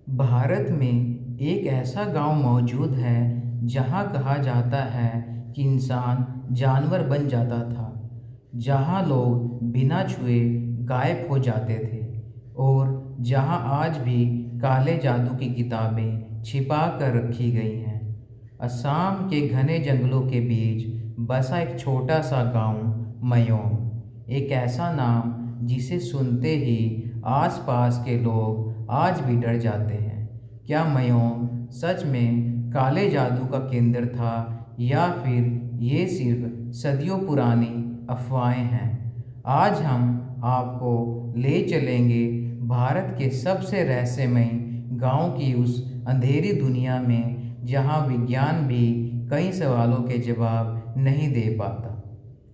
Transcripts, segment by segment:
भारत में एक ऐसा गांव मौजूद है जहां कहा जाता है कि इंसान जानवर बन जाता था। जहां लोग बिना छुए गायब हो जाते थे और जहां आज भी काले जादू की किताबें छिपा कर रखी गई हैं। असम के घने जंगलों के बीच बसा एक छोटा सा गांव मयोंग, एक ऐसा नाम जिसे सुनते ही आसपास के लोग आज भी डर जाते हैं। क्या मयोंग सच में काले जादू का केंद्र था या फिर ये सिर्फ सदियों पुरानी अफवाहें हैं? आज हम आपको ले चलेंगे भारत के सबसे रहस्यमय गांव की उस अंधेरी दुनिया में जहां विज्ञान भी कई सवालों के जवाब नहीं दे पाता।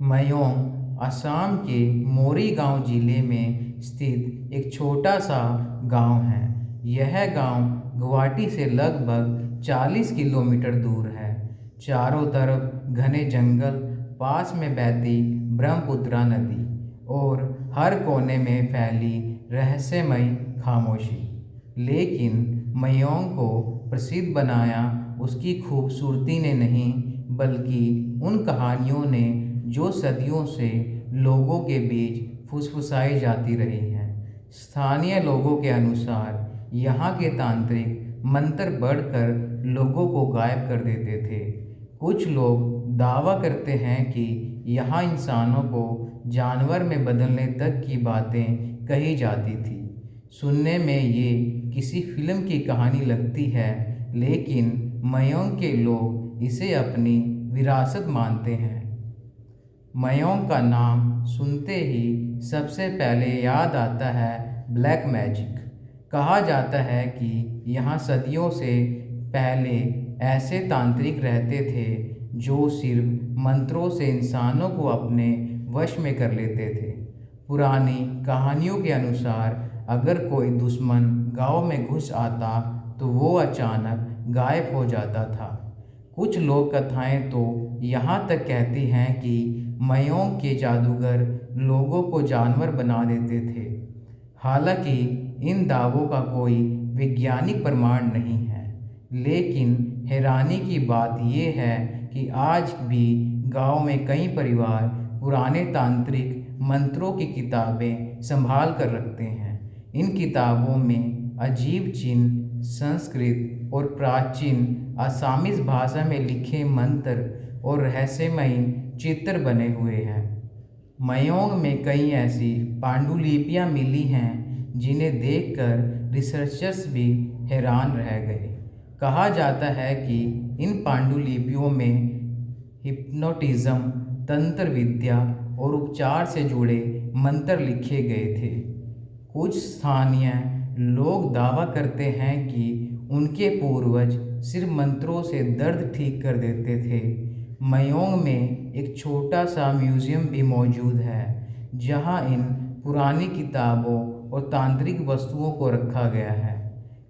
मयोंग असम के मोरीगांव जिले में स्थित एक छोटा सा गांव है। यह गांव गुवाहाटी से लगभग 40 किलोमीटर दूर है। चारों तरफ घने जंगल, पास में बहती ब्रह्मपुत्रा नदी और हर कोने में फैली रहस्यमय खामोशी। लेकिन मयोंग को प्रसिद्ध बनाया उसकी खूबसूरती ने नहीं, बल्कि उन कहानियों ने जो सदियों से लोगों के बीच फुसफुसाई जाती रही हैं। स्थानीय लोगों के अनुसार यहाँ के तांत्रिक मंत्र बढ़कर लोगों को गायब कर देते थे। कुछ लोग दावा करते हैं कि यहाँ इंसानों को जानवर में बदलने तक की बातें कही जाती थी। सुनने में ये किसी फिल्म की कहानी लगती है, लेकिन मयोंग के लोग इसे अपनी विरासत मानते हैं। मयोंग का नाम सुनते ही सबसे पहले याद आता है ब्लैक मैजिक। कहा जाता है कि यहाँ सदियों से पहले ऐसे तांत्रिक रहते थे जो सिर्फ मंत्रों से इंसानों को अपने वश में कर लेते थे। पुरानी कहानियों के अनुसार अगर कोई दुश्मन गांव में घुस आता तो वो अचानक गायब हो जाता था। कुछ लोक कथाएं तो यहाँ तक कहती हैं कि मयोंग के जादूगर लोगों को जानवर बना देते थे। हालांकि इन दावों का कोई वैज्ञानिक प्रमाण नहीं है, लेकिन हैरानी की बात यह है कि आज भी गांव में कई परिवार पुराने तांत्रिक मंत्रों की किताबें संभाल कर रखते हैं। इन किताबों में अजीब चिन्ह, संस्कृत और प्राचीन असामीज भाषा में लिखे मंत्र और रहस्यमय चित्र बने हुए हैं। मयोंग में कई ऐसी पांडुलिपियां मिली हैं जिन्हें देखकर रिसर्चर्स भी हैरान रह गए। कहा जाता है कि इन पांडुलिपियों में हिप्नोटिज्म, तंत्र विद्या और उपचार से जुड़े मंत्र लिखे गए थे। कुछ स्थानीय लोग दावा करते हैं कि उनके पूर्वज सिर्फ मंत्रों से दर्द ठीक कर देते थे। मयोंग में एक छोटा सा म्यूज़ियम भी मौजूद है जहां इन पुरानी किताबों और तांत्रिक वस्तुओं को रखा गया है।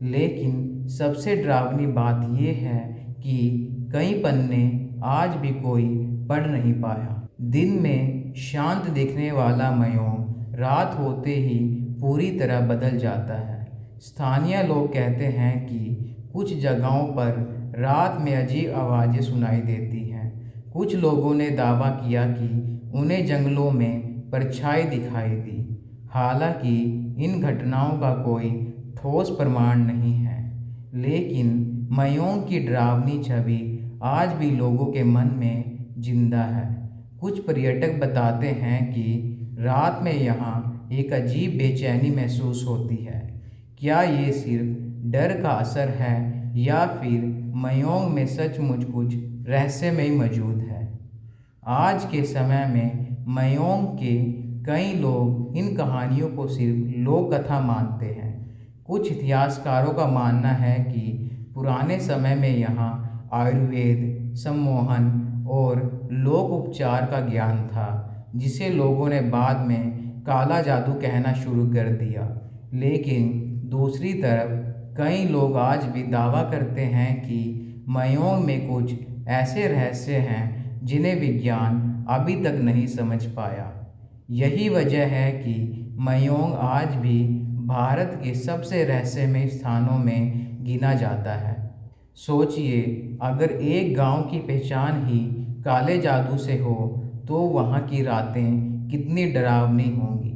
लेकिन सबसे डरावनी बात यह है कि कई पन्ने आज भी कोई पढ़ नहीं पाया। दिन में शांत दिखने वाला मयोंग रात होते ही पूरी तरह बदल जाता है। स्थानीय लोग कहते हैं कि कुछ जगहों पर रात में अजीब आवाज़ें सुनाई देती हैं। कुछ लोगों ने दावा किया कि उन्हें जंगलों में परछाई दिखाई दी। हालांकि इन घटनाओं का कोई ठोस प्रमाण नहीं है, लेकिन मयोंग की डरावनी छवि आज भी लोगों के मन में जिंदा है। कुछ पर्यटक बताते हैं कि रात में यहाँ एक अजीब बेचैनी महसूस होती है। क्या ये सिर्फ डर का असर है या फिर मयोंग में सचमुच कुछ रहस्यमय मौजूद है? आज के समय में मयोंग के कई लोग इन कहानियों को सिर्फ लोक कथा मानते हैं। कुछ इतिहासकारों का मानना है कि पुराने समय में यहाँ आयुर्वेद, सम्मोहन और लोक उपचार का ज्ञान था, जिसे लोगों ने बाद में काला जादू कहना शुरू कर दिया। लेकिन दूसरी तरफ कई लोग आज भी दावा करते हैं कि मयोंग में कुछ ऐसे रहस्य हैं जिन्हें विज्ञान अभी तक नहीं समझ पाया। यही वजह है कि मयोंग आज भी भारत के सबसे रहस्यमय स्थानों में गिना जाता है। सोचिए, अगर एक गांव की पहचान ही काले जादू से हो तो वहां की रातें कितनी डरावनी होंगी।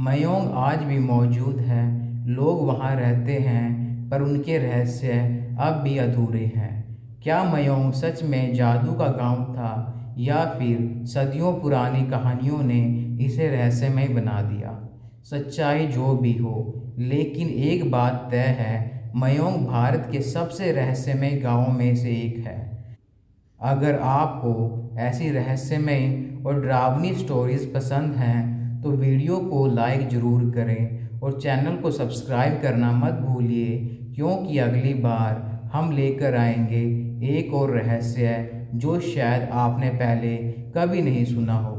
मयोंग आज भी मौजूद है, लोग वहां रहते हैं, पर उनके रहस्य अब भी अधूरे हैं। क्या मयोंग सच में जादू का गांव था या फिर सदियों पुरानी कहानियों ने इसे रहस्यमय बना दिया? सच्चाई जो भी हो, लेकिन एक बात तय है, मयोंग भारत के सबसे रहस्यमय गांवों में से एक है। अगर आपको ऐसी रहस्यमय और डरावनी स्टोरीज पसंद हैं तो वीडियो को लाइक ज़रूर करें और चैनल को सब्सक्राइब करना मत भूलिए, क्योंकि अगली बार हम लेकर आएंगे एक और रहस्य जो शायद आपने पहले कभी नहीं सुना हो।